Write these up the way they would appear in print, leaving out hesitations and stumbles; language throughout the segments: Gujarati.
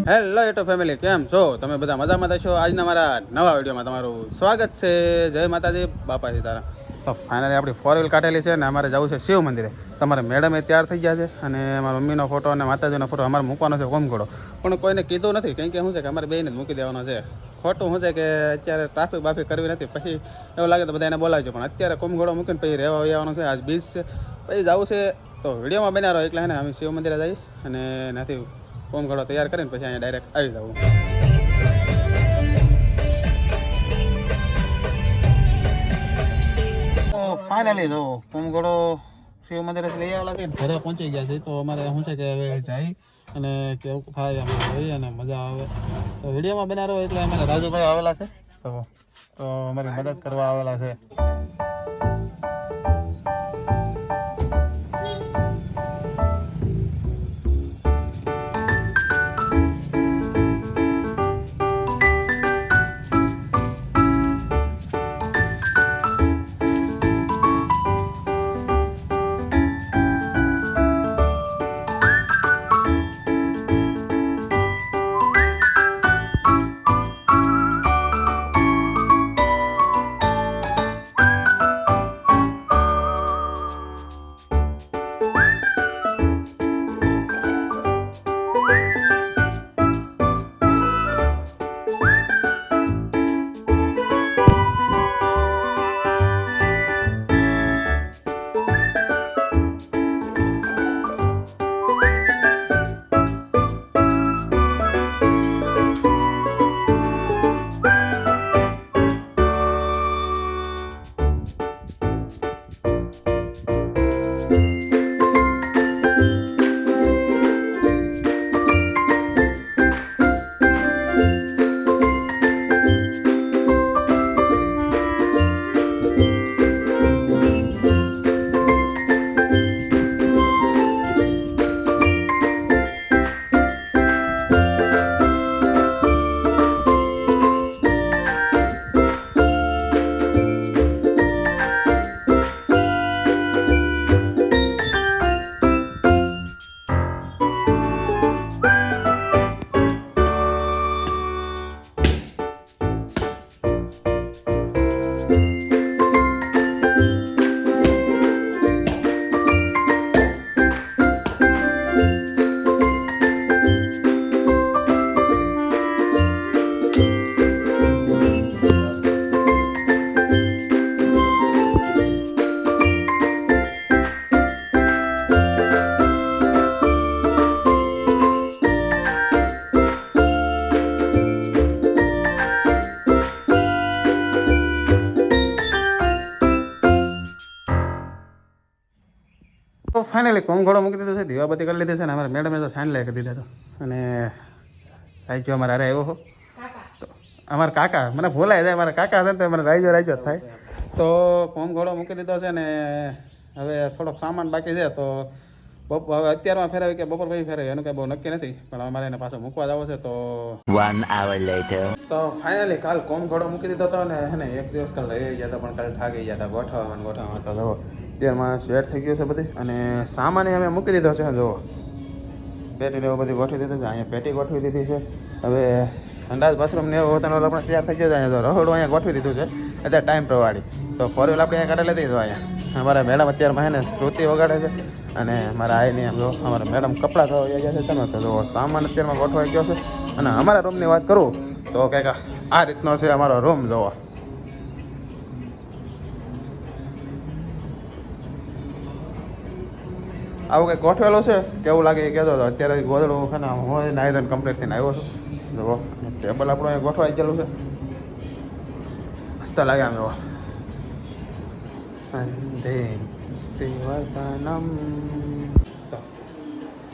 હેલો યુટ્યુબ ફેમિલી, કેમ છો તમે? બધા મજામાં છો? આજના મારા નવા વિડીયોમાં તમારું સ્વાગત છે. જય માતાજી, બાપા સીતારામ. તો ફાઇનલી આપણી 4 વ્હીલ કાઢેલી છે ને અમારે જવું છે શિવ મંદિરે. તમારે મેડમે તૈયાર થઈ ગયા છે અને મારા મમ્મીનો ફોટો અને માતાજીનો ફોટો અમારે મૂકવાનો છે કોમઘોડો, પણ કોઈને કીધું નથી. કેમ કે શું છે કે અમારે બેને જ મૂકી દેવાનો છે. ખોટું શું છે કે અત્યારે ટ્રાફિક બાફિક કરવી નથી, પછી એવું લાગે તો બધા એને બોલાવજો, પણ અત્યારે કોમઘોડો મૂકીને પછી રહેવા આવવાનું છે. આજ બીચ છે, પછી જવું છે. તો વિડીયોમાં બન્યા રહો. એટલે હે ને અમે શિવ મંદિરે જઈએ અને નથી કોમઘોડો તૈયાર કરીને પછી અહીંયા ડાયરેક્ટ આવી જવું. તો ફાઇનલી જો કોમઘોડો શિવ મંદિરેથી લઈ આવેલા છે, ઘરે પહોંચી ગયા છે. તો અમારે શું છે કે હવે જઈ અને કેવું થાય અમે જઈએ અને મજા આવે. તો વિડીયોમાં બન્યા રહો. એટલે અમારે રાજુભાઈ આવેલા છે, તો અમારી મદદ કરવા આવેલા છે. તો ફાઇનલી કોમઘોડો મૂકી દીધો છે, દીવાબત્તી કરી લીધી છે ને અમારે મેડમે તો સાઈન લઈ કરી દીધા હતો. અને રાઈજો અમારે અરે આવ્યો હો, તો અમારા કાકા મને ભૂલાય જાય, મારા કાકા હતા ને તો મને રાઈજો જ થાય. તો કોમઘોડો મૂકી દીધો છે ને હવે થોડોક સામાન બાકી છે. તો હવે અત્યારમાં ફેરવી કે બપોર પછી ફેરવી એનું કંઈ બહુ નક્કી નથી, પણ અમારે એને પાછો મૂકવા જવો છે. તો 1 hour later. તો ફાઇનલી કાલ કોમઘોડો મૂકી દીધો હતો ને હે ને એક દિવસ કાલ રહી ગયા હતા, પણ કાલ થાકી ગયા હતા ગોઠવવામાં. તો જુઓ અત્યારમાં સેટ થઈ ગયું છે બધી, અને સામાન અમે મૂકી દીધો છે. જુઓ પેટીને એવું બધું ગોઠવી દીધું છે. અહીંયા પેટી ગોઠવી દીધી છે. હવે અંદાજ બાથરૂમ ને એવું હોતા આપણે તૈયાર થઈ ગયો છે. અહીંયા રહોડું અહીંયા ગોઠવી દીધું છે અત્યારે ટાઈમ પ્રવાળી. તો 4 વ્હીલ આપણે અહીંયા કાઢી લીધી. તો અહીંયા અમારા મેડમ અત્યારમાં હે ને શ્રુતિ વગાડે છે, અને મારા આઈની જો અમારા મેડમ કપડાં ધોવા ગયા છે. તમે તો જુઓ સામાન અત્યારમાં ગોઠવાઈ ગયો છે. અને અમારા રૂમની વાત કરું તો કંઈક આ રીતનો છે અમારો રૂમ. જોવો આવું કંઈક ગોઠવેલો છે, કેવું લાગે એ કહેતો હતો. અત્યારે ગોદડું છે ને હું નાઈધન કમ્પ્લીટ થઈને આવ્યો છું. જુઓ ટેબલ આપણું અહીંયા ગોઠવાઈ ગયેલું છે, મસ્ત લાગે આમ. એવો તો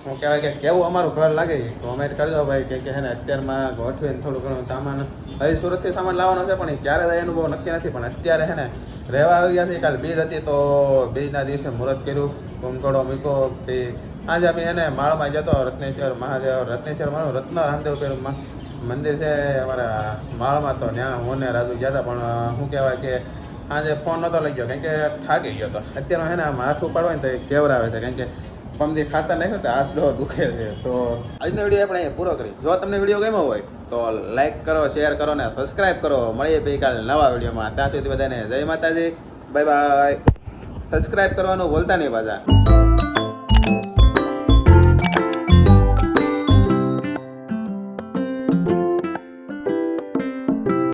હું કહેવાય કે કેવું અમારું ઘર લાગે કોમેન્ટ કરજો ભાઈ. કે હે ને અત્યારમાં ગોઠવીને થોડું ઘણું સામાન હજી સુરતથી સામાન લાવવાનો છે, પણ ક્યારે જાય એનું બહુ નક્કી નથી. પણ અત્યારે હે ને રહેવા આવી ગયા છે. કાલે બીજ હતી તો બીજના દિવસે મુહૂર્ત કર્યું, કોમઘોડો મૂક્યો. પછી આજે અમે હે ને માળમાં જતો રત્નેશ્વર મહાદેવ, રત્નેશ્વર મારું રત્ન રામદેવ પેલું મંદિર છે અમારા માળમાં. તો ત્યાં હું ને રાજુ ગયા હતા, પણ શું કહેવાય કે આજે ફોન નહોતો લઈ ગયો, કારણ કે થાકી ગયો હતો. અત્યારે હે ને આમ હાથ ઉપાડવા ને તો કેવરાવે છે, કારણ કે પમથી ખાતા નાખ્યો તો હાથ બહુ દુખે છે. તો આજનો વિડીયો આપણે અહીંયા પૂરો કરી. જો તમને વિડીયો ગમ્યો હોય તો લાઈક કરો, શેર કરો ને સબસ્ક્રાઈબ કરો. મળીએ પછી કાલે નવા વિડીયોમાં. ત્યાં સુધી બધાને જય માતાજી, બાય બાય. સબસ્ક્રાઈબ કરવાનું ભૂલતા નહીં પાછા.